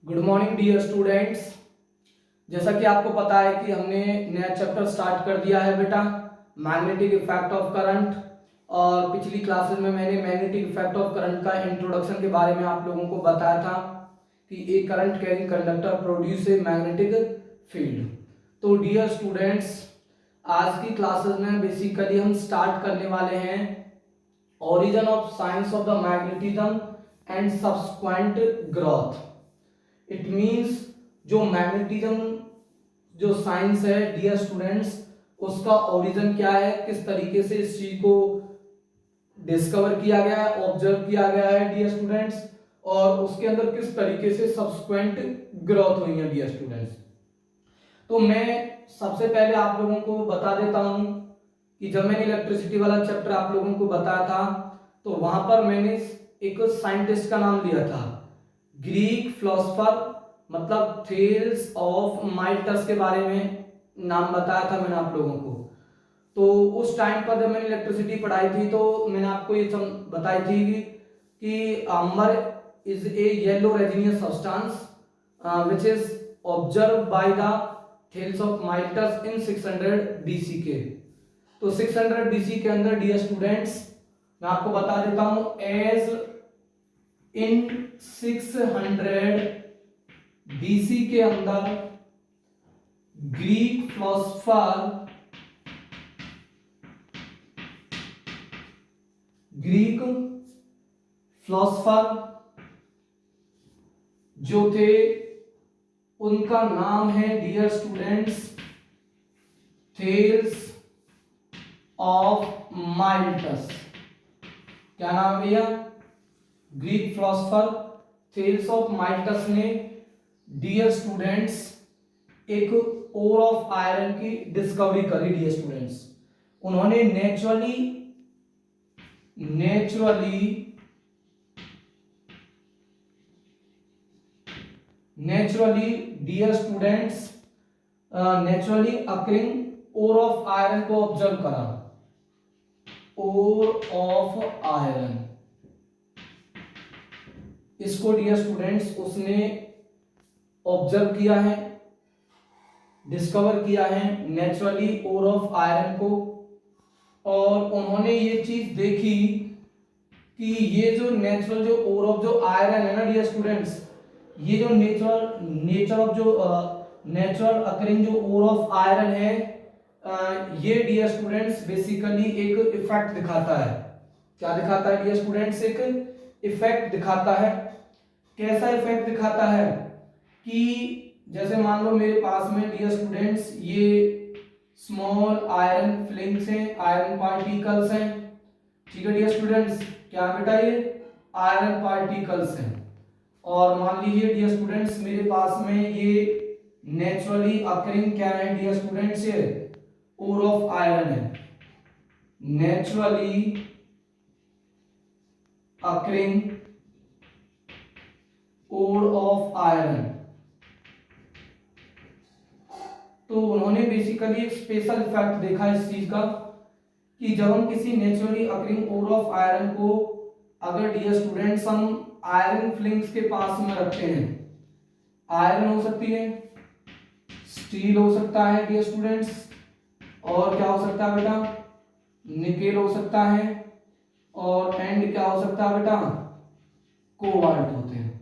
Good morning dear students. जैसा कि आपको पता है कि हमने नया चैप्टर स्टार्ट कर दिया है बेटा, मैग्नेटिक इफेक्ट ऑफ करंट। और पिछली क्लासेस में मैंने मैग्नेटिक इफेक्ट ऑफ करंट का इंट्रोडक्शन के बारे में आप लोगों को बताया था कि a current carrying conductor produce a magnetic field. तो डियर स्टूडेंट्स, आज की क्लासेस में बेसिकली हम स्टार्ट करने वाले हैं origin of science of the magnetism and subsequent growth. It means जो मैग्नेटिज्म जो साइंस है डियर स्टूडेंट्स, उसका ओरिजिन क्या है, किस तरीके से इस चीज को डिस्कवर किया गया है, ऑब्जर्व किया गया है डियर स्टूडेंट्स, और उसके अंदर किस तरीके से सब्सिक्वेंट ग्रोथ हुई है डियर स्टूडेंट्स। तो मैं सबसे पहले आप लोगों को बता देता हूं कि जब मैंने इलेक्ट्रिसिटी वाला चैप्टर आप लोगों को बताया था तो वहां पर मैंने एक साइंटिस्ट का नाम लिया था, ग्रीक फिलोसोफर, मतलब थेल्स ऑफ माइल्टस के बारे में नाम बताया था मैंने आप लोगों को। तो उस टाइम पर जब मैंने इलेक्ट्रिसिटी पढ़ाई थी तो मैंने आपको ये बताई थी कि amber is a yellow resinous substance which is observe by the Thales of Miletus in 600 BC के। तो 600 बीसी के अंदर डियर स्टूडेंट्स मैं आपको बता देता हूं, एज इन 600 बीसी के अंदर ग्रीक फिलोसोफर जो थे उनका नाम है dear students Thales of Miletus. क्या नाम है भैया? Greek philosopher Thales of Miletus ने डियर स्टूडेंट्स एक ओर ऑफ आयरन की डिस्कवरी करी डियर स्टूडेंट्स। उन्होंने naturally dear students naturally occurring ore of iron को ऑब्जर्व करा। ओर ऑफ आयरन, इसको डियर स्टूडेंट्स उसने ऑब्जर्व किया है, डिस्कवर किया है नेचुरली ओर ऑफ आयरन को। और उन्होंने ये चीज देखी कि ये जो नेचुरल जो ओर ऑफ जो आयरन है ना डियर स्टूडेंट्स, ये जो नेचर ऑफ जो नेचुरल अकरिंग जो ओर ऑफ आयरन है, ये डियर स्टूडेंट्स बेसिकली एक इफेक्ट दिखाता है। क्या दिखाता है डियर स्टूडेंट्स? एक इफेक्ट दिखाता है। कैसा इफेक्ट दिखाता है कि जैसे मान लो मेरे पास में डियर स्टूडेंट्स ये स्मॉल आयरन फिलिंग्स हैं, आयरन पार्टिकल्स हैं, ठीक है डियर स्टूडेंट्स। क्या बेटा? ये आयरन पार्टिकल्स हैं। और मान लीजिए डियर स्टूडेंट्स मेरे पास में ये नेचुरली अकरिंग क्या है डियर स्टूडेंट्स? ये ओर ऑफ आयरन है, naturally occurring ore of iron. तो उन्होंने बेसिकली एक स्पेशल इफेक्ट देखा इस चीज का कि जब हम किसी naturally occurring ore of iron को अगर डियर स्टूडेंट्स हम आयरन फिलिंग्स के पास में रखते हैं, आयरन हो सकती है, स्टील हो सकता है डियर स्टूडेंट्स, और क्या हो सकता है बेटा? निकेल हो सकता है, और एंड क्या हो सकता है बेटा? कोबाल्ट होते हैं।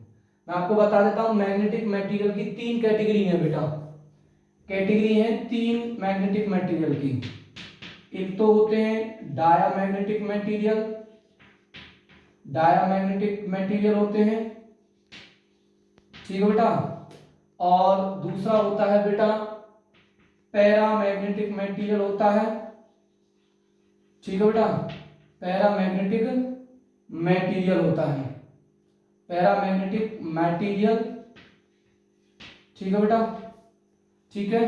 मैं आपको बता देता हूं मैग्नेटिक मटेरियल की 3 कैटेगरी है बेटा। कैटेगरी है 3 मैग्नेटिक मटेरियल की। एक तो होते हैं डायामैग्नेटिक मटेरियल होते हैं, ठीक है बेटा। और दूसरा होता है बेटा पैरामैग्नेटिक मटेरियल होता है, ठीक है बेटा। पैरामैग्नेटिक मटेरियल होता है, पैरामैग्नेटिक मटेरियल, ठीक है बेटा, ठीक है।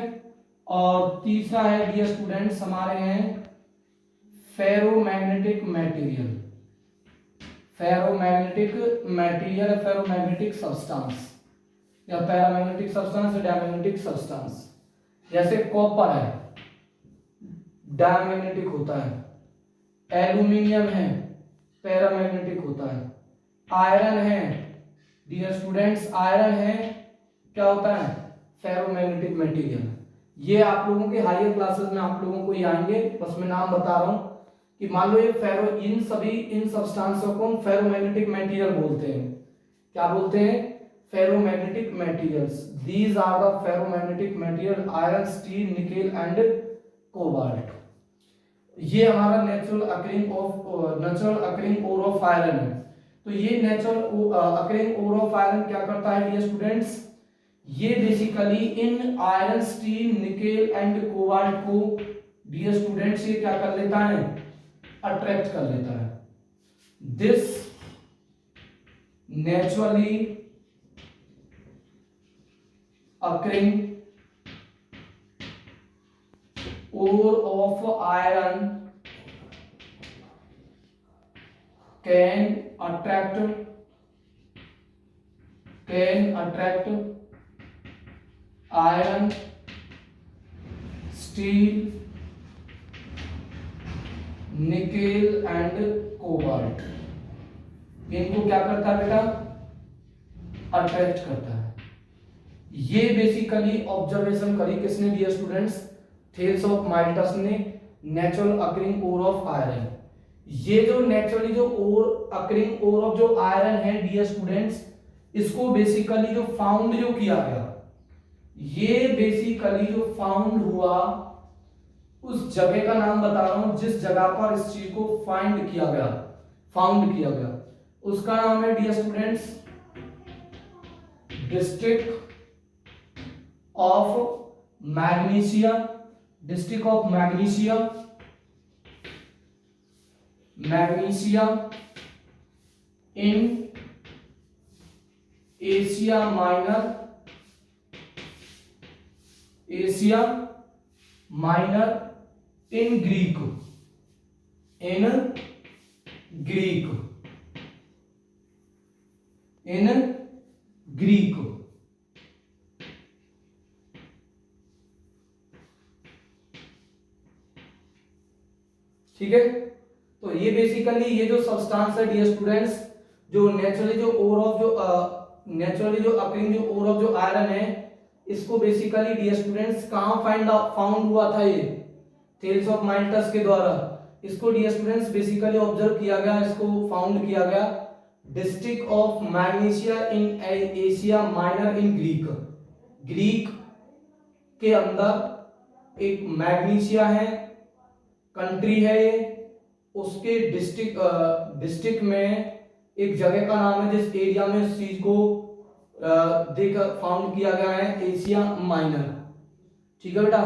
और तीसरा है डियर स्टूडेंट्स हमारे हैं फेरोमैग्नेटिक मटेरियल, फेरोमैग्नेटिक सब्सटेंस, या पैरामैग्नेटिक सब्सटेंस या डायमैग्नेटिक सब्सटेंस। जैसे कॉपर है, डायमैग्नेटिक होता है, एल्यूमिनियम है, पैरामैग्नेटिक होता है, आयरन है डियर स्टूडेंट्स, आयरन है क्या होता है, फेरोमैग्नेटिक मटेरियल। ये आप लोगों के हायर क्लासेस में आप लोगों को ये आएंगे, बस मैं नाम बता रहा हूं कि मान लो ये फेरो, इन सब्सटेंसों को हम फेरोमैग्नेटिक मटेरियल बोलते हैं। क्या बोलते हैं, ferromagnetic materials. These are the ferromagnetic material iron, steel, nickel and cobalt. ये हमारा natural occurring ore of iron है। तो ये natural occurring ore of iron क्या करता है डियर स्टूडेंट्स, ये basically in iron, steel, nickel and cobalt को डियर स्टूडेंट्स ये क्या कर लेता है, अट्रैक्ट कर लेता है। This naturally occurring ore of iron can attract iron, steel, nickel and cobalt. इनको क्या करता है बेटा, अट्रैक्ट करता है। ये बेसिकली ऑब्जर्वेशन करी किसने dear students, Thales of Miletus ने, natural occurring ore of iron. ये जो नेचुरली जो ओर अकरिंग ओर ऑफ जो आयरन है डियर स्टूडेंट्स, इसको बेसिकली जो फाउंड जो किया गया, ये बेसिकली जो फाउंड हुआ उस जगह का नाम बता रहा हूं जिस जगह पर इस चीज को फाइंड किया गया, फाउंड किया गया, उसका नाम है dear students district of Magnesia, district of Magnesia, Magnesia in Asia Minor, Asia Minor in Greek, in Greek, in Greek. ठीक है, तो ये बेसिकली ये जो सब्सटेंस है डियर स्टूडेंट्स, जो नेचुरली जो ओर ऑफ जो नेचुरली जो अकरिंग जो ओर ऑफ जो आयरन है, इसको बेसिकली डियर स्टूडेंट्स कहां फाउंड हुआ था, ये थेल्स ऑफ माल्टस के द्वारा। इसको डियर स्टूडेंट्स बेसिकली ऑब्जर्व किया गया, इसको फाउंड किया गया district of Magnesia in Asia Minor in Greek. Greek के अंदर एक मैग्नीशिया है, कंट्री है ये, उसके डिस्ट्रिक्ट में एक जगह का नाम है जिस एरिया में इस चीज को फाउंड किया गया है, एशिया माइनर। ठीक है बेटा,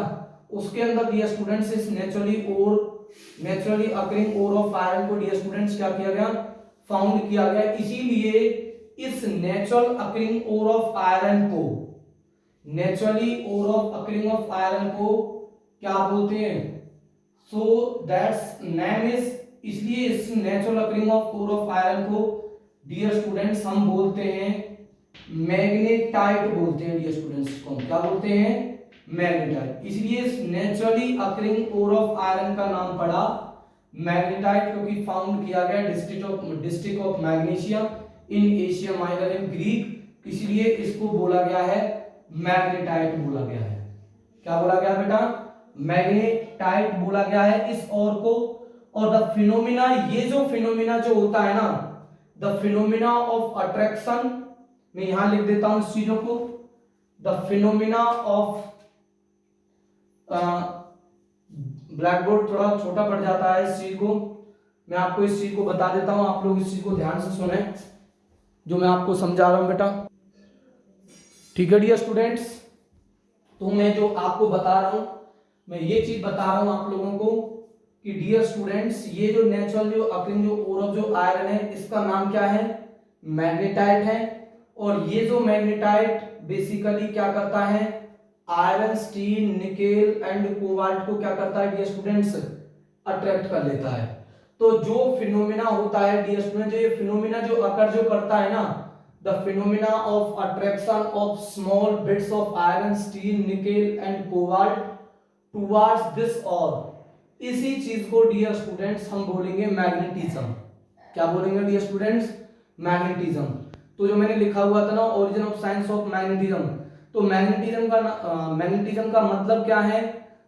उसके अंदर डियर स्टूडेंट्स इस naturally occurring ore of iron को डियर स्टूडेंट्स क्या किया गया, फाउंड किया गया। इसीलिए इस natural occurring ore of iron को, naturally ore of occurring of iron को क्या बोलते हैं, सो दैट्स नेम इज, इसलिए इस natural occurring of ore of iron को डियर स्टूडेंट्स हम बोलते हैं मैग्नेटाइट, बोलते हैं डियर स्टूडेंट्स को क्या बोलते हैं, मैग्नेटाइट। इसलिए इस naturally occurring ore of iron का नाम पड़ा मैग्नेटाइट, क्योंकि फाउंड किया गया district of Magnesia in Asia Minor in Greek, इसलिए इसको बोला गया है मैग्नेटाइट बोला गया है। क्या बोला गया बेटा, मैग्नेटाइट बोला गया है इस ओर को। और द फिनोमिना, ये जो फिनोमिना जो होता है ना, द फिनोमिना ऑफ अट्रैक्शन, मैं यहां लिख देता हूं इस चीजों को, the phenomena of, black board थोड़ा छोटा पड़ जाता है इस चीज को, मैं आपको इस चीज को बता देता हूं, आप लोग इस चीज को ध्यान से सुने जो मैं आपको समझा रहा हूं बेटा। ठीक है डियर स्टूडेंट्स, तो मैं जो आपको बता रहा हूं, मैं ये चीज बता रहा हूं आप लोगों को कि डियर स्टूडेंट्स, ये जो नेचुरल जो अकरिंग जो ओर ऑफ जो आयरन है, इसका नाम क्या है, मैग्नेटाइट है। और ये जो मैग्नेटाइट बेसिकली क्या करता है, iron, steel, nickel and cobalt को क्या करता है डियर स्टूडेंट्स, अट्रैक्ट कर लेता है। तो जो फिनोमिना होता है डियर स्टूडेंट, ये फिनोमिना जो अकर जो करता है ना, the phenomena of attraction of small bits of iron, steel, nickel and cobalt towards this और, इसी चीज को डियर स्टूडेंट्स हम बोलेंगे मैग्नेटिज्म। क्या बोलेंगे डियर स्टूडेंट्स, मैग्नेटिज्म। तो जो मैंने लिखा हुआ था ना, origin of science of magnetism, तो मैग्नेटिज्म का मतलब क्या है?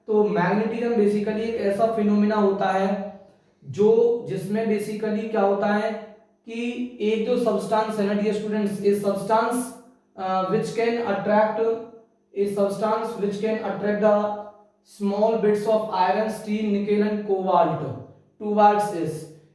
तो मैग्नेटिज्म बेसिकली एक ऐसा फिनोमिना होता है जो जिसमें बेसिकली क्या होता है कि एक जो सब्सटेंस है ना dear students, a substance which can attract the small bits of iron, steel, nickel and cobalt towards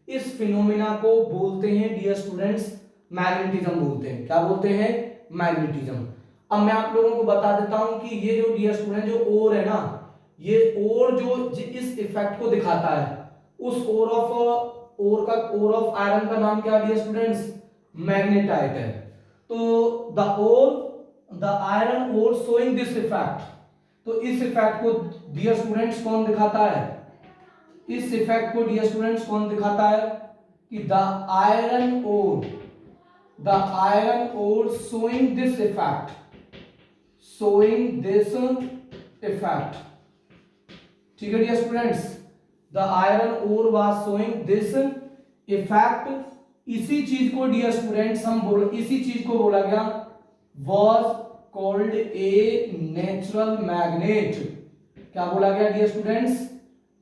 इस फिनोमिना को बोलते हैं डियर स्टूडेंट्स मैग्नेटिज्म बोलते हैं। क्या बोलते हैं? मैग्नेटिज्म। अब मैं आप लोगों को बता देता हूं कि ये जो डियर स्टूडेंट जो ओर है ना, ये ओर जो इस इफेक्ट को दिखाता है, उस ओर ऑफ आयरन का नाम क्या डियर स्टूडेंट्स? मैग्नेटाइट है। तो the iron ore showing this effect, तो इस इफेक्ट को डियर स्टूडेंट्स कौन दिखाता है? इस इफेक्ट को डियर स्टूडेंट्स कौन दिखाता है कि the iron ore showing this effect, ठीक है dear students, the iron ore was showing this effect. इसी चीज को डियर स्टूडेंट्स इसी चीज को बोला गया was called a natural magnet. क्या बोला गया डियर स्टूडेंट्स?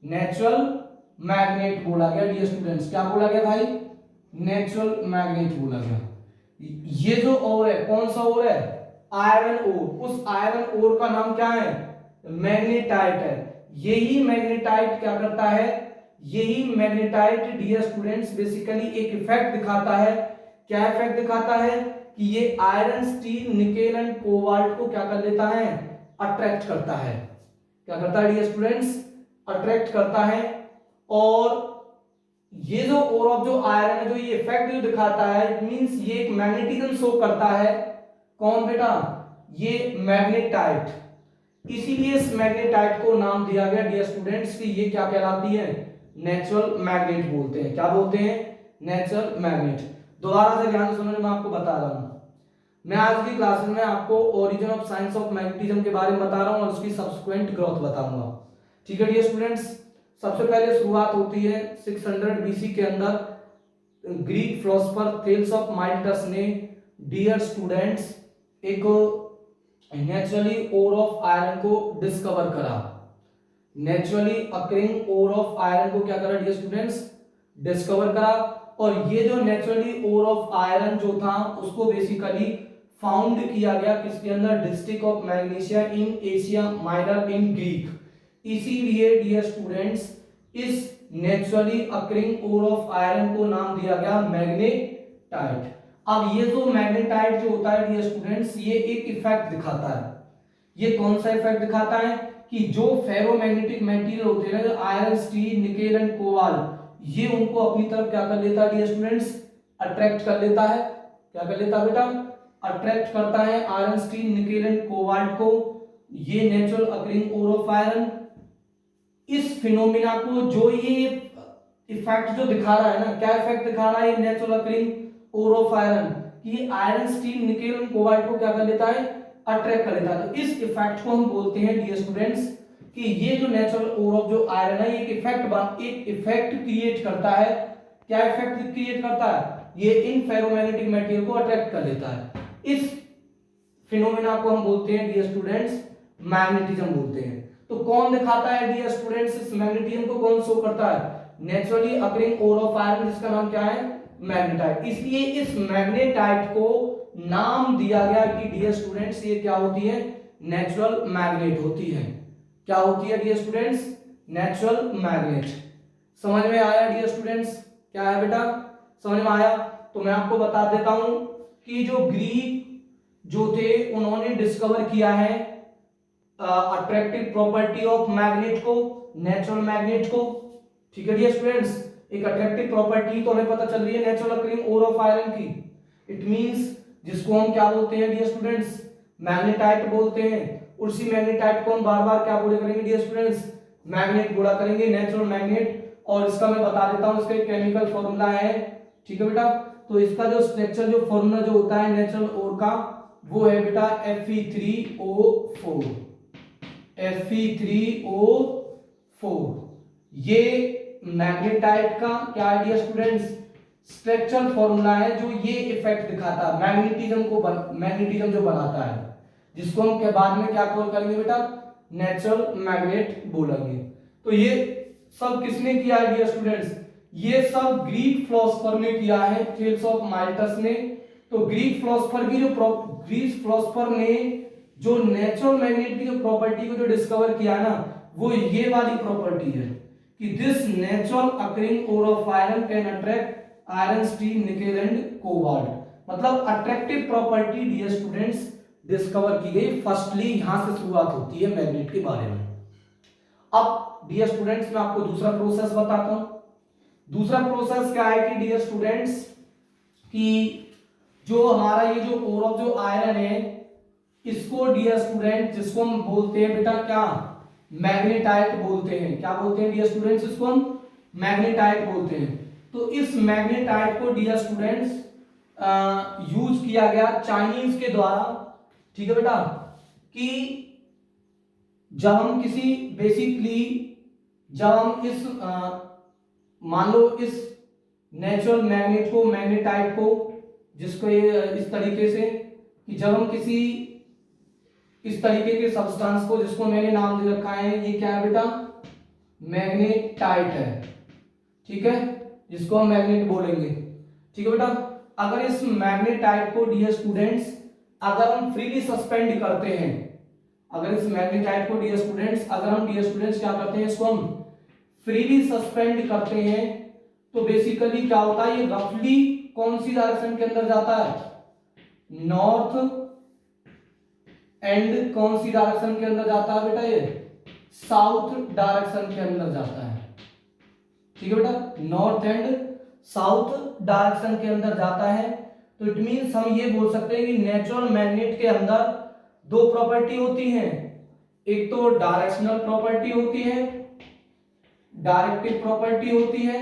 नेचुरल मैग्नेट बोला गया डियर स्टूडेंट्स। क्या बोला गया भाई? नेचुरल मैग्नेट बोला गया। ये जो ओर है, कौन सा ओर है? Iron ore. उस आयरन ओर का नाम क्या है? मैग्नेटाइट है। यही मैग्नेटाइट क्या करता है? यही मैग्नेटाइट डियर स्टूडेंट्स बेसिकली एक इफेक्ट दिखाता है। क्या इफेक्ट दिखाता है? कि ये iron, steel, nickel and cobalt को क्या कर लेता है? अट्रैक्ट करता है। क्या करता है डियर स्टूडेंट्स? अट्रैक्ट करता है। और ये जो ओर ऑफ जो आयरन है, जो ये इफेक्ट जो दिखाता है, इट मींस ये एक मैग्नेटिज्म शो करता है। कौन बेटा? ये मैग्नेटाइट। इसीलिए इस मैग्नेटाइट को नाम दिया गया डियर स्टूडेंट्स कि ये क्या कहलाती है? नेचुरल मैग्नेट बोलते हैं। क्या बोलते हैं? Natural magnet. दोबारा से ध्यान से सुनो, मैं आपको बता रहा हूं। मैं आज की क्लास में आपको origin of science of magnetism के बारे में बता रहा हूं और उसकी सब्सिक्वेंट ग्रोथ बताऊंगा। ठीक है डियर स्टूडेंट्स, सबसे पहले शुरुआत होती है 600 बीसी के अंदर Greek philosopher Thales of Miletus ने डियर स्टूडेंट्स एक नेचुरली ओर ऑफ आयरन को डिस्कवर करा। Naturally occurring ore of iron को क्या करा डियर स्टूडेंट्स? डिस्कवर करा। और ये जो नेचुरली ओर ऑफ आयरन जो था उसको बेसिकली फाउंड किया गया किसके अंदर? District of Magnesia in Asia Minor in Greek. इसीलिए डियर स्टूडेंट्स इस naturally occurring ore of iron को नाम दिया गया मैग्नेटाइट। अब ये जो मैग्नेटाइट जो होता है डियर स्टूडेंट्स, ये एक इफेक्ट दिखाता है। ये कौन सा इफेक्ट दिखाता है? कि जो फेरोमैग्नेटिक मटेरियल होते हैं, iron, steel, nickel and cobalt, ये उनको अपनी तरफ क्या कर लेता है डियर स्टूडेंट्स? अट्रैक्ट कर लेता है। क्या कर लेता है बेटा? अट्रैक्ट करता है iron, steel, nickel and cobalt को। ये natural occurring ore of iron, इस फिनोमिना को जो ये इफेक्ट जो दिखा रहा है ना, क्या इफेक्ट दिखा रहा है? ये natural occurring ore of iron, कि iron, steel, nickel and cobalt को क्या कर लेता है? अट्रैक्ट कर लेता है। तो इस इफेक्ट को हम बोलते हैं डियर स्टूडेंट्स कि ये जो नेचुरल ओर ऑफ जो आयरन है, एक इफेक्ट क्रिएट करता है। क्या इफेक्ट क्रिएट करता है? ये इन फेरोमैग्नेटिक मटेरियल को अट्रैक्ट कर लेता है। इस फिनोमेना को हम बोलते हैं डियर स्टूडेंट्स मैग्नेटिज्म बोलते हैं। तो कौन दिखाता है डियर स्टूडेंट्स? इस मैग्नेटिज्म को कौन शो करता है? Naturally occurring ore of iron, जिसका नाम क्या है? मैग्नेटाइट। इसलिए इस मैग्नेटाइट को नाम दिया गया कि डियर स्टूडेंट्स ये क्या होती है? नेचुरल मैग्नेट होती है। क्या होती है डियर स्टूडेंट्स? Natural magnet. समझ में आया डियर स्टूडेंट्स? क्या है बेटा? समझ में आया? तो मैं आपको बता देता हूं कि जो ग्रीक जो थे उन्होंने डिस्कवर किया है अट्रैक्टिव प्रॉपर्टी ऑफ मैग्नेट को, नेचुरल मैग्नेट को। ठीक है डियर स्टूडेंट्स, एक अट्रैक्टिव प्रॉपर्टी तो हमें पता चल रही है natural occurring ore of iron की। इट मींस जिसको हम क्या बोलते हैं डियर स्टूडेंट्स? मैग्नेटाइट बोलते हैं। उसी मैग्नेटाइट को हम बार बार क्या बोले करेंगे डियर स्टूडेंट्स? मैग्नेट बोला करेंगे, नेचुरल मैग्नेट। और इसका मैं बता देता हूं, इसका केमिकल फॉर्मूला है। ठीक है बेटा, तो इसका जो स्ट्रक्चर जो फॉर्मूला जो होता है नेचुरल ओर का, वो है बेटा Fe3O4। Fe3O4 ये मैग्नेटाइट का क्या है डियर स्टूडेंट्स? स्ट्रक्चरल फॉर्मूला है जो ये इफेक्ट दिखाता है मैग्नेटिज्म जो बनाता है, जिसको हम क्या बाद में क्या कॉल करेंगे बेटा, नेचुरल मैग्नेट बोलेंगे। तो ये सब किसने किया है डियर स्टूडेंट्स, ये सब ग्रीक फिलोसोफर ने किया है, थेल्स ऑफ माइल्टस ने। तो ग्रीक फिलोसोफर ने जो नेचुरल मैग्नेट की जो प्रॉपर्टी को जो डिस्कवर किया ना, वो ये वाली प्रॉपर्टी है कि this natural occurring ore of iron can attract iron, steel, nickel and cobalt. मतलब attractive property dear students discover की गई। फर्स्टली यहां से शुरुआत होती है मैग्नेट के बारे में। अब डियर स्टूडेंट्स मैं आपको दूसरा प्रोसेस बताता हूं। दूसरा प्रोसेस क्या है कि डियर स्टूडेंट्स कि जो हमारा ये जो ओर ऑफ जो आयरन है, इसको डियर स्टूडेंट जिसको हम बोलते हैं बेटा क्या, मैग्नेटाइट बोलते हैं। क्या बोलते हैं डियर स्टूडेंट्स, इसको हम मैग्नेटाइट बोलते हैं। तो इस मैग्नेटाइट को डियर स्टूडेंट्स यूज किया गया चाइनीज के द्वारा, ठीक है बेटा, कि जब हम किसी बेसिकली जब हम इस मान लो इस नेचुरल मैग्नेट को, मैग्नेटाइट को, जिसको ये इस तरीके से कि जब हम किसी इस तरीके के सब्सटेंस को, जिसको मैंने नाम दे रखा है, ये क्या है बेटा, मैग्नेटाइट है, ठीक है, जिसको हम मैग्नेट बोलेंगे, ठीक है बेटा। अगर इस मैग्नेटाइट को डियर स्टूडेंट्स अगर हम फ्रीली सस्पेंड करते हैं, अगर इस मैग्नेटाइट को डियर स्टूडेंट्स अगर हम डियर स्टूडेंट्स क्या करते हैं, इसको हम फ्रीली सस्पेंड करते हैं, तो बेसिकली क्या होता है, ये रफली कौन सी डायरेक्शन के अंदर जाता है, नॉर्थ एंड कौन सी डायरेक्शन के अंदर जाता है बेटा, ये साउथ डायरेक्शन के अंदर जाता है, ठीक है बेटा, नॉर्थ एंड साउथ डायरेक्शन के अंदर जाता है। तो इट मींस हम ये बोल सकते हैं कि नेचुरल मैग्नेट के अंदर दो प्रॉपर्टी होती हैं, एक तो डायरेक्शनल प्रॉपर्टी होती है, डायरेक्टिव प्रॉपर्टी होती है,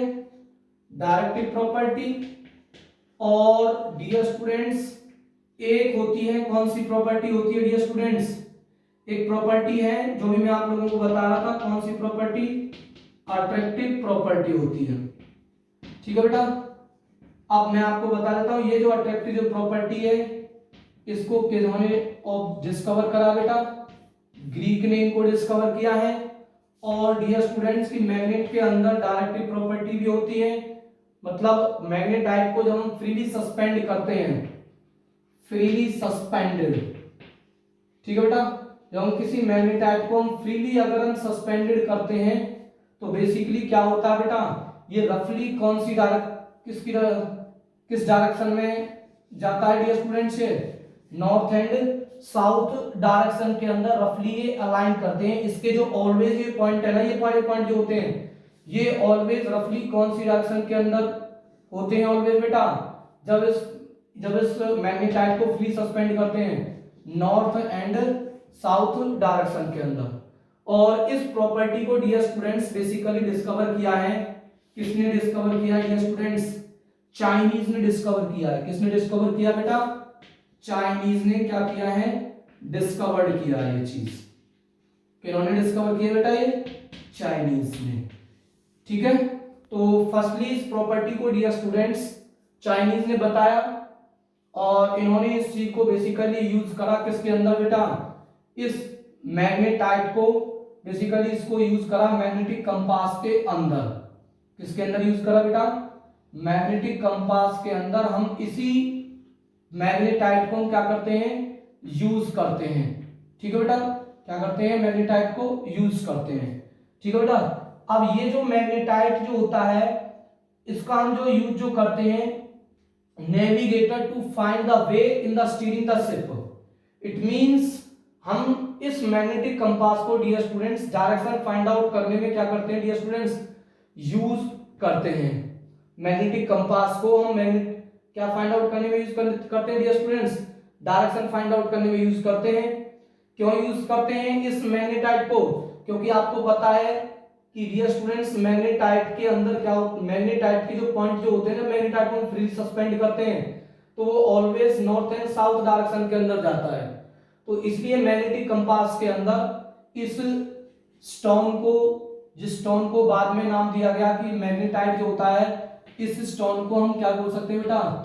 डायरेक्टिव प्रॉपर्टी, और डियर स्टूडेंट्स एक होती है, कौन सी प्रॉपर्टी होती है डियर स्टूडेंट्स, एक प्रॉपर्टी है जो भी मैं आप लोगों को बता रहा था, कौन सी प्रॉपर्टी, अट्रैक्टिव प्रॉपर्टी होती है, ठीक है बेटा। अब मैं आपको बता देता हूं ये जो अट्रैक्टिव जो प्रॉपर्टी है, इसको किन्होंने डिस्कवर करा बेटा, ग्रीक ने इनको डिस्कवर किया है। और डियर स्टूडेंट्स की मैग्नेट के अंदर डायरेक्टिव प्रॉपर्टी भी होती है, मतलब मैग्नेटाइट को जब हम फ्रीली सस्पेंड करते हैं, फ्रीली सस्पेंडेड, ठीक है बेटा, जब हम किसी मैग्नेटाइट को हम फ्रीली अगर हम सस्पेंडेड करते हैं, तो बेसिकली क्या होता है बेटा, ये रफली कौन सी किस डायरेक्शन में जाता है dear students, north and south direction के अंदर रफली ये अलाइन करते हैं। इसके जो ऑलवेज ये पॉइंट है ना, ये पॉइंट जो होते हैं, ये ऑलवेज रफली कौन सी डायरेक्शन के अंदर होते हैं ऑलवेज बेटा, जब इस मैग्नेटाइट को फ्री सस्पेंड करते हैं, नॉर्थ एंड साउथ डायरेक्शन के अंदर। और इस प्रॉपर्टी को डियर स्टूडेंट्स बेसिकली डिस्कवर किया है, किसने डिस्कवर किया है डियर स्टूडेंट्स, चाइनीज ने डिस्कवर किया है। किसने डिस्कवर किया बेटा, चाइनीज ने क्या किया है, डिस्कवर्ड किया है ये चीज। किन्होंने डिस्कवर किया बेटा, ये चाइनीज ने, ठीक है। तो फर्स्टली इस प्रॉपर्टी को डियर स्टूडेंट्स चाइनीज ने बताया, और इन्होंने इस चीज को बेसिकली यूज करा किसके अंदर बेटा, इस मैग्नेटाइट को बेसिकली इसको यूज करा मैग्नेटिक कंपास के अंदर। किसके अंदर यूज करा बेटा, मैग्नेटिक कंपास के अंदर हम इसी मैग्नेटाइट को हम क्या करते हैं, यूज करते हैं, ठीक है बेटा, क्या करते हैं, मैग्नेटाइट को यूज करते हैं, ठीक है बेटा। अब ये जो मैग्नेटाइट जो होता है, इसका हम जो यूज जो करते हैं, navigator to find the way in the steering the ship. It means हम इस मैग्नेटिक कंपास को dear students direction find out करने में क्या करते हैं डियर स्टूडेंट्स, यूज करते हैं। मैग्नेटिक कंपास को हम क्या फाइंड आउट करने में यूज करते हैं dear students, direction find out करने में यूज करते हैं। क्यों यूज करते हैं इस मैग्नेटाइट को, क्योंकि आपको पता है कि डियर स्टूडेंट्स मैग्नेटाइट के अंदर क्या होता है, मैग्नेटाइट के जो पॉइंट जो होते हैं ना, मैग्नेटाइट को हम फ्री सस्पेंड करते हैं, तो वो always north and south direction के अंदर जाता है। तो इसलिए मैग्नेटिक कंपास के अंदर इस स्टोन को, जिस स्टोन को बाद में नाम दिया गया कि मैग्नेटाइट जो होता है, इस स्टोन को हम क्या बोल सकते हैं बेटा,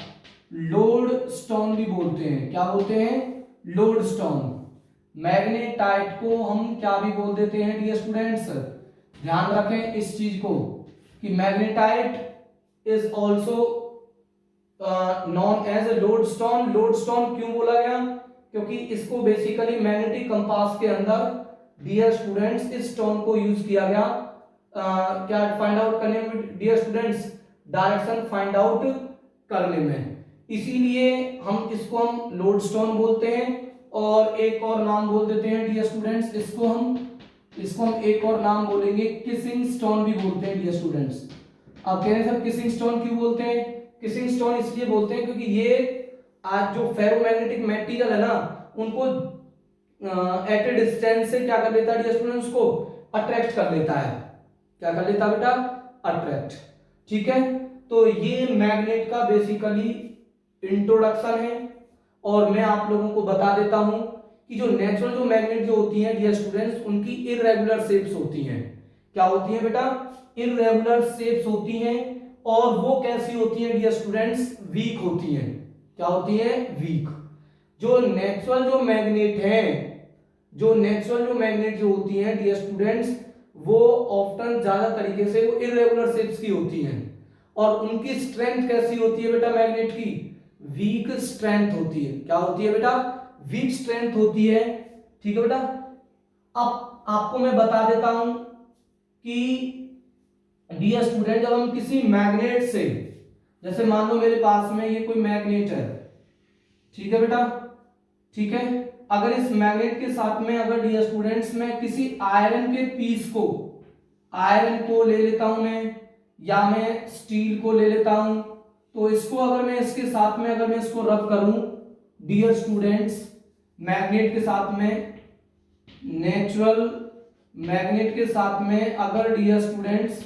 लोड स्टोन भी बोलते हैं। क्या बोलते हैं, लोड स्टोन। मैग्नेटाइट को हम क्या भी बोल देते हैं डियर स्टूडेंट्स, ध्यान रखें इस चीज को कि magnetite is also known as a lodestone. Lodestone क्यों बोला गया, क्योंकि इसको बेसिकली मैग्नेटिक कंपास के अंदर डियर स्टूडेंट्स इस स्टोन को यूज किया गया क्या फाइंड आउट करने में dear students, direction find out करने में, इसीलिए हम इसको हम लोडस्टोन बोलते हैं। और एक और नाम बोल देते हैं डियर स्टूडेंट्स, इसको हम एक और नाम बोलेंगे किसिंग स्टोन भी बोलते हैं डियर स्टूडेंट्स। अब कह रहे हैं सर किसिंग स्टोन क्यों बोलते हैं, किसिंग स्टोन इसलिए बोलते हैं क्योंकि ये आज जो फेरोमैग्नेटिक मटेरियल है ना उनको एट ए डिस्टेंस से क्या कर लेता है डियर स्टूडेंट्स, को अट्रैक्ट कर लेता है। क्या कर लेता है बेटा, अट्रैक्ट। ठीक है, तो ये मैग्नेट का बेसिकली इंट्रोडक्शन है। और मैं आप लोगों को बता देता हूं कि जो नेचुरल जो मैग्नेट जो होती हैं डियर स्टूडेंट्स, उनकी इररेगुलर शेप्स होती हैं। क्या होती है बेटा, इररेगुलर शेप्स होती हैं। और वो कैसी होती हैं डियर स्टूडेंट्स, वीक होती हैं। क्या होती है, वीक। जो नेचुरल जो मैग्नेट है, जो नेचुरल जो मैग्नेट जो होती हैं डियर स्टूडेंट्स, वो ऑफ्टन ज्यादा तरीके से वो इररेगुलर शेप्स की होती हैं। और उनकी स्ट्रेंथ कैसी होती है बेटा मैग्नेट की, वीक स्ट्रेंथ होती है। क्या होती है बेटा, वीक स्ट्रेंथ होती है। ठीक है बेटा, अब आपको मैं बता देता हूं कि डियर स्टूडेंट जब हम किसी मैग्नेट से, जैसे मान लो मेरे पास में ये कोई मैग्नेट है, ठीक है बेटा, ठीक है, अगर इस मैग्नेट के साथ में अगर डियर स्टूडेंट्स मैं किसी आयरन के पीस को, आयरन को ले लेता हूं मैं, या मैं स्टील को ले लेता हूं, तो इसको अगर मैं इसके साथ में अगर मैं इसको रब करूं डियर स्टूडेंट्स, मैग्नेट के साथ में, नेचुरल मैग्नेट के साथ में अगर डियर स्टूडेंट्स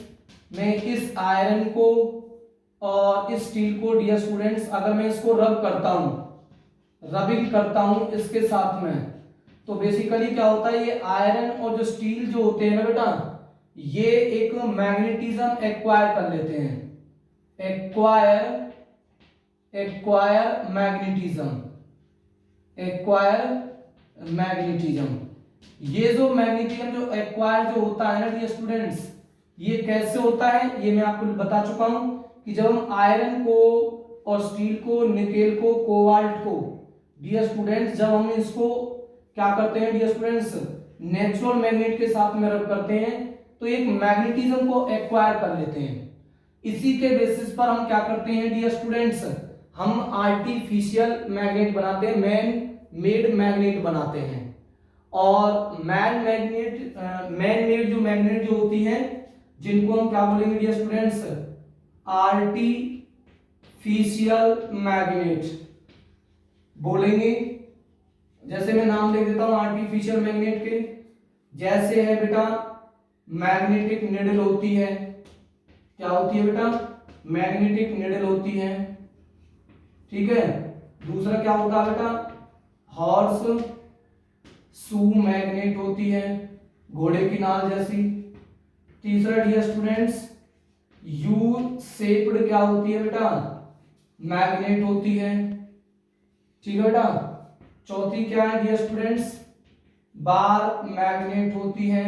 मैं इस आयरन को और इस स्टील को डियर स्टूडेंट्स अगर मैं इसको रब करता हूं, रबिंग करता हूं इसके साथ में, तो बेसिकली क्या होता है, ये आयरन और जो स्टील जो होते हैं ना बेटा, ये एक मैग्नेटिज्म एक्वायर कर लेते हैं। Acquire magnetism, acquire magnetism. ये जो मैग्नेटिज्म जो एक्वायर जो होता है ना डियर स्टूडेंट्स, ये कैसे होता है ये मैं आपको बता चुका हूं कि जब हम आयरन को और स्टील को, निकेल को, कोबाल्ट को डियर स्टूडेंट्स, जब हम इसको क्या करते हैं डियर स्टूडेंट्स, नेचुरल मैग्नेट के साथ में रब करते हैं, तो एक मैग्नेटिज्म को एक्वायर कर लेते हैं। इसी के बेसिस पर हम क्या करते हैं डियर स्टूडेंट्स, हम आर्टिफिशियल मैग्नेट बनाते हैं, मैन मेड मैग्नेट बनाते हैं। और मैन मेड जो मैग्नेट जो होती हैं, जिनको हम क्या बोलेंगे डियर स्टूडेंट्स, आर्टिफिशियल मैग्नेट बोलेंगे। जैसे मैं नाम लिख देता हूं आर्टिफिशियल मैग्नेट के, जैसे है बेटा मैग्नेटिक निडल होती है। क्या होती है बेटा, मैग्नेटिक निडल होती है। ठीक है, दूसरा क्या होता है बेटा, हॉर्स शू मैग्नेट होती है, घोड़े की नाल जैसी। तीसरा डियर स्टूडेंट्स यू शेप्ड क्या होती है बेटा, मैग्नेट होती है। ठीक है बेटा, चौथी क्या है डियर स्टूडेंट्स, बार मैग्नेट होती है।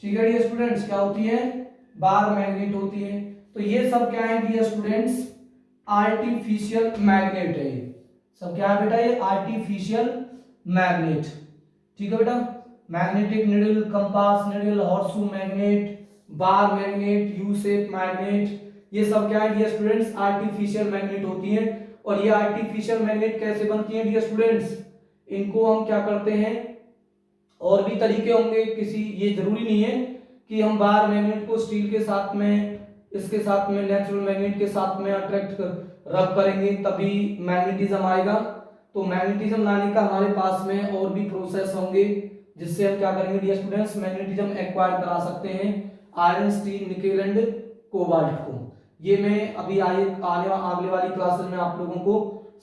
ठीक है डियर स्टूडेंट्स, क्या होती है, बार मैग्नेट होती है। तो ये सब क्या है डियर स्टूडेंट्स, आर्टिफिशियल मैग्नेट है। ये सब क्या है बेटा, ये आर्टिफिशियल मैग्नेट। ठीक है बेटा, magnetic needle, compass needle, horseshoe magnet, bar magnet, U shape magnet, ये सब क्या है डियर स्टूडेंट्स, आर्टिफिशियल मैग्नेट होती हैं। और ये आर्टिफिशियल मैग्नेट कैसे बनती हैं डियर स्टूडेंट्स, इनको हम क्या करते हैं, और भी तरीके होंगे, किसी ये जरूरी नहीं है कि हम बार मैग्नेट को स्टील के साथ में, इसके साथ में नेचुरल मैग्नेट के साथ में अट्रैक्ट रब करेंगे तभी मैग्नेटिज्म आएगा। तो मैग्नेटिज्म लाने का हमारे पास में और भी प्रोसेस होंगे, जिससे हम क्या करेंगे डियर स्टूडेंट्स, मैग्नेटिज्म एक्वायर करा सकते हैं iron, steel, nickel and cobalt को। ये मैं अभी अगले वाली क्लासेस में आप लोगों को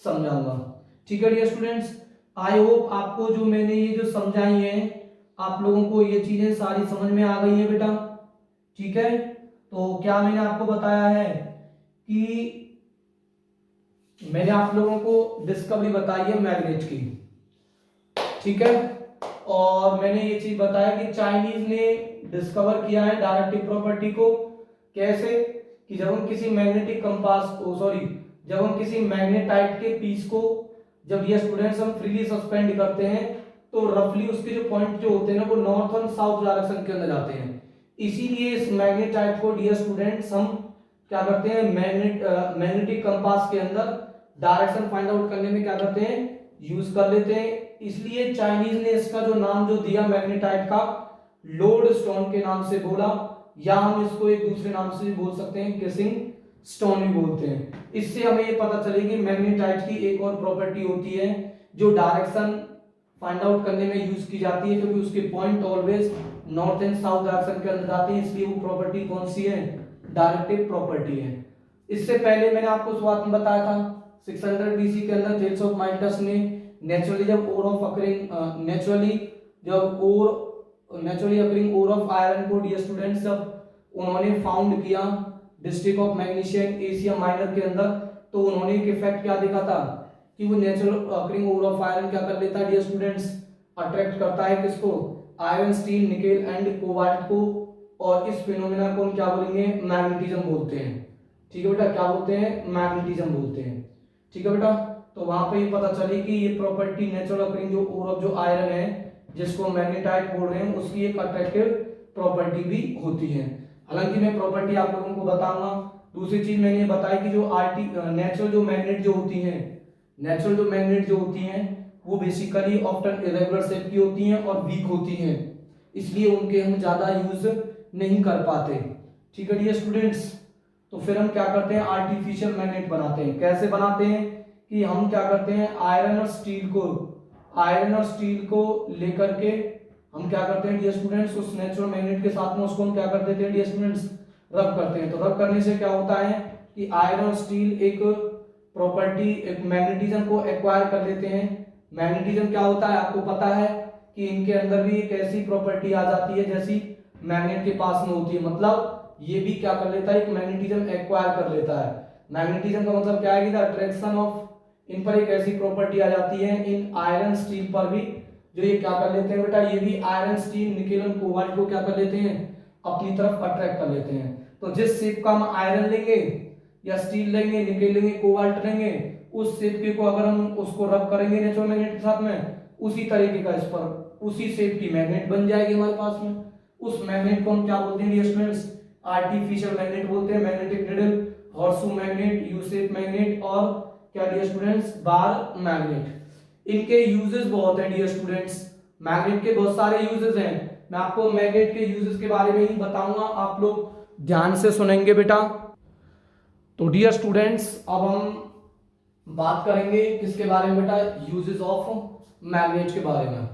समझाऊंगा। ठीक है डियर स्टूडेंट्स, आई होप आपको जो मैंने ये जो समझाई है, आप लोगों को ये चीजें सारी समझ में आ गई है बेटा। ठीक है, तो क्या मैंने आपको बताया है कि मैंने आप लोगों को डिस्कवरी बताई है मैग्नेट की। ठीक ठीक है। और मैंने ये चीज बताया कि चाइनीज ने डिस्कवर किया है डायरेक्टिव प्रॉपर्टी को। कैसे कि जब हम किसी मैग्नेटिक कंपास को जब हम किसी मैग्नेटाइट के पीस को जब ये स्टूडेंट्स हम फ्रीली सस्पेंड करते हैं तो रफली उसके जो पॉइंट जो होते हैं ना वो नॉर्थ और साउथ डायरेक्शन के अंदर जाते हैं। इसीलिए इस मैग्नेटाइट को डियर स्टूडेंट्स हम क्या करते हैं मैग्नेटिक कंपास के अंदर डायरेक्शन फाइंड आउट करने में क्या करते हैं यूज कर लेते हैं। इसलिए चाइनीज ने इसका जो नाम जो दिया मैग्नेटाइट का लोड स्टोन के नाम से बोला, या हम इसको एक दूसरे नाम से भी बोल सकते हैं किसिंग स्टोन भी बोलते हैं। इससे हमें ये पता चलेगी मैग्नेटाइट की एक और प्रॉपर्टी होती है जो डायरेक्शन फाइंड आउट करने में यूज की जाती है, क्योंकि उसके point always north and south direction के अंदर जाते हैं, इसलिए वो प्रॉपर्टी कौन सी है डायरेक्टिव प्रॉपर्टी है। इससे पहले मैंने आपको शुरुआत में बताया था 600 बीसी के अंदर जेम्स ऑफ माइल्टस ने naturally occurring ore of iron को डियर स्टूडेंट्स जब उन्होंने फाउंड किया district of magnesium Asia Minor के अंदर, तो उन्होंने एक इफेक्ट क्या देखा था कि वो natural occurring ore of iron क्या कर लेता है डियर स्टूडेंट्स अट्रैक्ट करता है किसको iron steel nickel and cobalt को, और इस फिनोमेना को हम क्या बोलेंगे मैग्नेटिज्म बोलते हैं। ठीक है बेटा, क्या बोलते हैं मैग्नेटिज्म बोलते हैं। ठीक है बेटा, तो वहां पे ये पता चली कि ये प्रॉपर्टी नेचुरल अकरिंग जो ओर ऑफ जो आयरन है जिसको मैग्नेटाइट बोल रहे हैं उसकी एक अट्रैक्टिव प्रॉपर्टी भी होती है। हालांकि मैं प्रॉपर्टी आप लोगों को बताऊंगा। दूसरी चीज मैंने बताई कि जो नेचुरल जो मैग्नेट जो होती हैं वो बेसिकली ऑफ्टन इरेगुलर शेप की होती हैं और वीक होती हैं, इसलिए उनके हम ज्यादा यूज नहीं कर पाते। ठीक है डियर स्टूडेंट्स, तो फिर हम क्या करते हैं आर्टिफिशियल मैग्नेट बनाते हैं। कैसे बनाते हैं कि हम क्या करते हैं आयरन और स्टील को लेकर के हम क्या करते हैं डियर स्टूडेंट्स उस नेचुरल मैग्नेट के साथ में उसको हम क्या कर देते हैं डियर स्टूडेंट्स रब करते हैं। तो रब करने से क्या होता है कि आयरन और स्टील एक प्रॉपर्टी एक मैग्नेटिज्म को एक्वायर कर लेते हैं। मैग्नेटिज्म क्या होता है आपको पता है कि इनके अंदर भी एक ऐसी प्रॉपर्टी आ जाती है जैसी मैग्नेट के पास में होती है, मतलब ये भी क्या कर लेता है एक मैग्नेटिज्म एक्वायर कर लेता है। मैग्नेटिज्म का मतलब क्या है कि द अट्रैक्शन ऑफ, इन पर एक ऐसी प्रॉपर्टी आ जाती है इन आयरन स्टील पर भी जो ये क्या कर लेते हैं बेटा ये भी आयरन स्टील निकेल और कोबाल्ट को क्या कर लेते हैं अपनी तरफ अट्रैक्ट कर लेते हैं। तो जिस शेप का हम आयरन लेंगे या स्टील लेंगे निकेल लेंगे कोबाल्ट लेंगे उस शेप के को अगर हम उसको रब करेंगे नेचुरल मैग्नेट के साथ में उसी तरीके का इस पर उसी शेप की मैग्नेट बन जाएगी हमारे पास में। उस मैग्नेट को हम क्या बोलते हैं डियर स्टूडेंट्स आर्टिफिशियल मैग्नेट बोलते हैं। Magnetic needle, horseshoe magnet, U shape magnet और क्या डियर स्टूडेंट्स बार मैग्नेट। इनके यूजेस बहुत हैं डियर स्टूडेंट्स, मैग्नेट के बहुत सारे यूजेस हैं। मैं आपको मैग्नेट के यूजेस के बारे में ही बताऊंगा, आप लोग ध्यान से सुनेंगे बेटा। तो डियर स्टूडेंट्स अब हम बात करेंगे किसके बारे में बेटा यूजेस ऑफ मैग्नेट के बारे में।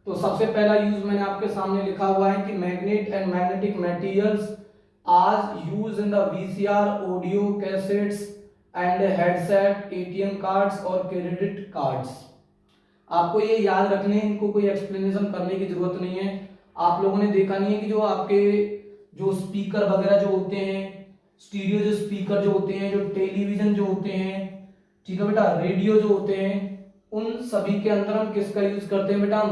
तो सबसे पहला यूज मैंने आपके सामने लिखा हुआ है कि मैग्नेट एंड मैग्नेटिक मटेरियल्स आज use in the VCR, audio cassettes and headset, ATM cards और क्रेडिट कार्ड्स। आपको ये याद रखने, इनको कोई एक्सप्लेनेशन करने की जरूरत नहीं है। आप लोगों ने देखा नहीं है कि जो आपके जो स्पीकर वगैरह जो होते हैं, स्टीरियो जो स्पीकर जो होते हैं, जो टेलीविजन जो होते हैं, ठीक है बेटा, रेडियो जो होते हैं, उन सभी के अंदर हम किसका यूज करते हैं बेटा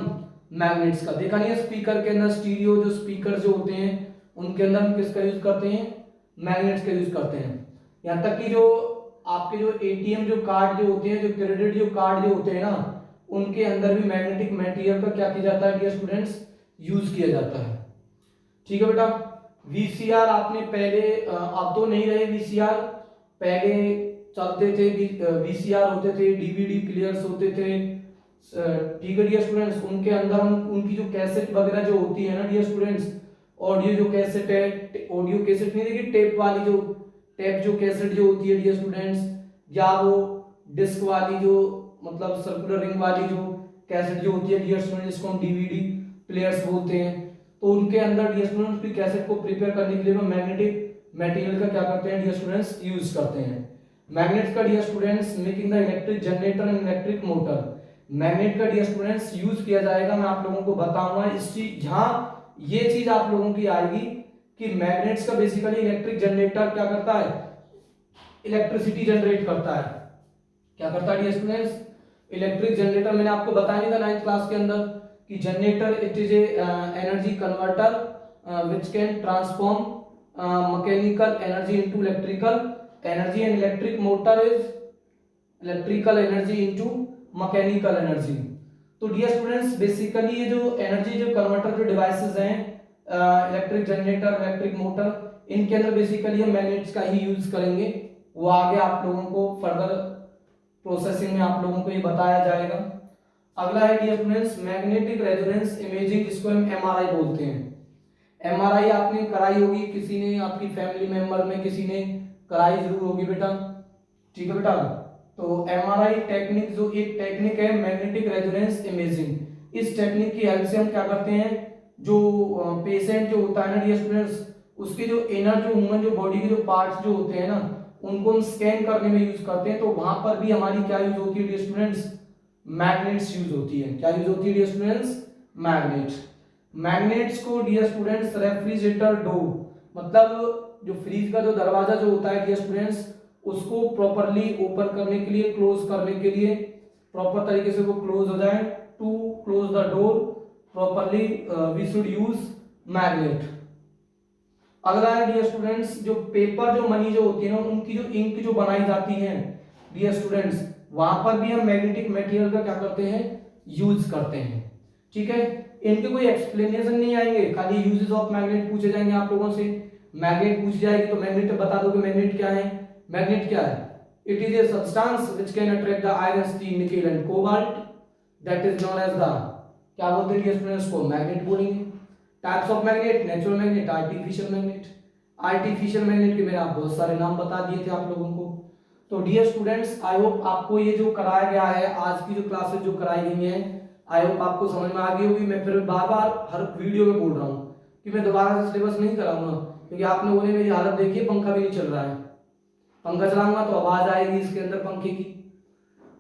मैग्नेट्स का। देखा नहीं है स्पीकर के अंदर स्टीरियो जो स्पीकर जो होते हैं उनके अंदर हम किसका यूज करते हैं मैग्नेट्स का यूज करते हैं। यहाँ तक कि जो आपके जो एटीएम जो कार्ड जो होते हैं, जो क्रेडिट जो कार्ड जो होते हैं ना, उनके अंदर भी मैग्नेटिक मटेरियल का क्या किया जाता है डियर स्टूडेंट्स यूज किया जाता है। ठीक है बेटा, वीसीआर आपने पहले अब तो नहीं रहे वीसीआर, पहले चलते थे वीसीआर होते थे, डीवीडी प्लेयर्स होते थे। ठीक है डियर स्टूडेंट्स, उनके अंदर हम उनकी जो कैसेट वगैरह जो होती है ना डियर स्टूडेंट्स, ऑडियो जो कैसेट है, ऑडियो कैसेट नहीं देखिए टेप वाली जो टेप जो कैसेट जो होती है डियर स्टूडेंट्स, या वो डिस्क वाली जो मतलब सर्कुलर रिंग वाली जो कैसेट जो होती है डियर स्टूडेंट्स जिसको हम डीवीडी प्लेयर्स बोलते हैं, तो उनके अंदर डियर स्टूडेंट्स की कैसेट को प्रिपेयर करने के लिए हम मैग्नेटिक मटेरियल का क्या करते हैं डियर स्टूडेंट्स यूज करते हैं। मैग्नेट का dear students making the electric generator and electric motor. Magnet का डियर स्टूडेंट्स यूज किया जाएगा, मैं आप लोगों को बताऊंगा इस चीज जहां ये चीज आप लोगों की आएगी कि मैग्नेट्स का बेसिकली इलेक्ट्रिक जनरेटर क्या करता है इलेक्ट्रिसिटी जनरेट करता है। क्या करता है डियर स्टूडेंट्स इलेक्ट्रिक जनरेटर मैंने आपको बताया नहीं था 9th क्लास के अंदर कि generator it is A energy converter which can transform mechanical energy into electrical energy, and electric motor is electrical energy into mechanical energy. तो डियर स्टूडेंट्स बेसिकली ये जो एनर्जी जो कन्वर्टर जो डिवाइसेस हैं electric generator electric motor, इनके अंदर basically हम magnets का ही यूज करेंगे। वो आगे आप लोगों को फर्दर प्रोसेसिंग में आप लोगों को ये बताया जाएगा। अगला है dear students magnetic resonance imaging, जिसको हम एमआरआई बोलते हैं। एमआरआई आपने कराई होगी, किसी ने आपकी फैमिली मेंबर में किसी ने कराई जरूर होगी बेटा, ठीक है बेटा। तो एमआरआई टेक्निक जो एक टेक्निक है मैग्नेटिक रेजोनेंस इमेजिंग, इस टेक्निक की हेल्प से हम क्या करते हैं, जो पेशेंट जो होता है ना डियर स्टूडेंट्स, उसके जो इनर जो ह्यूमन जो बॉडी के जो पार्ट्स जो होते हैं ना, उनको हम स्कैन करने में यूज करते हैं। तो वहां पर भी हमारी क्या यूज होती है डियर स्टूडेंट्स, मैग्नेट्स यूज होती है। क्या यूज होती है डियर स्टूडेंट्स, मैग्नेट्स। मैग्नेट्स को डियर स्टूडेंट्स रेफ्रिजरेटर डोर, मतलब जो फ्रीज का जो दरवाजा जो होता है डियर स्टूडेंट्स, उसको प्रॉपरली ओपन करने के लिए, क्लोज करने के लिए, प्रॉपर तरीके से वो क्लोज हो जाए, to close the door properly we should use magnet. अगला है डियर स्टूडेंट्स जो पेपर जो मनी जो होती है ना, उनकी जो इंक जो बनाई जाती है डियर स्टूडेंट्स, वहां पर भी हम मैग्नेटिक मटेरियल का क्या करते हैं, यूज करते हैं। ठीक है, इनके कोई एक्सप्लेनेशन नहीं आएंगे, खाली यूजेस ऑफ मैग्नेट पूछे जाएंगे आप लोगों से। मैग्नेट पूछ जाएगी तो मैग्नेट बता दोगे मैग्नेट क्या है। मैग्नेट क्या है, it is a substance which can attract the iron, steel, nickel and cobalt, that is known as the, क्या बोलते हैं स्टूडेंट्स को, मैग्नेट बोलेंगे। Types of magnet, natural magnet, artificial magnet. Artificial magnet के मैंने आप बहुत सारे नाम बता दिए थे आप लोगों को। तो डियर स्टूडेंट्स आई होप आपको ये जो कराया गया है, आज की जो क्लासेस जो कराई गई हैं, आई होप आपको समझ में आ गई होगी। मैं फिर बार बार हर वीडियो में बोल रहा हूँ कि मैं दोबारा से सिलेबस नहीं कराऊंगा, क्योंकि आप लोगों ने मेरी हालत देखी है, पंखा भी नहीं चल रहा है। पंखा चलाऊंगा तो आवाज आएगी इसके अंदर पंखे की।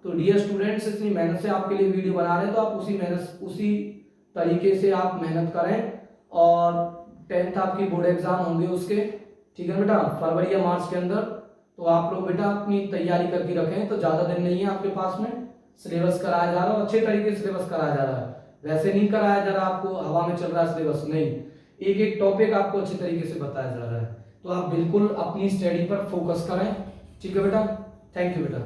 तो डियर स्टूडेंट्स इतनी मेहनत से आपके लिए वीडियो बना रहे हैं, तो आप उसी तरीके से आप मेहनत करें। और 10th आपकी बोर्ड एग्जाम होंगे उसके, ठीक है बेटा, फरवरी या मार्च के अंदर। तो आप लोग बेटा अपनी तैयारी करके रखें, तो ज्यादा दिन नहीं है आपके पास में, सिलेबस कराया जा रहा है, अच्छे तरीके से सिलेबस कराया जा रहा है, वैसे नहीं कराया जा रहा आपको हवा में चल रहा है सिलेबस, नहीं, एक एक टॉपिक आपको अच्छे तरीके से बताया जा रहा है। तो आप बिल्कुल अपनी स्टडी पर फोकस करें, ठीक है बेटा। थैंक यू बेटा।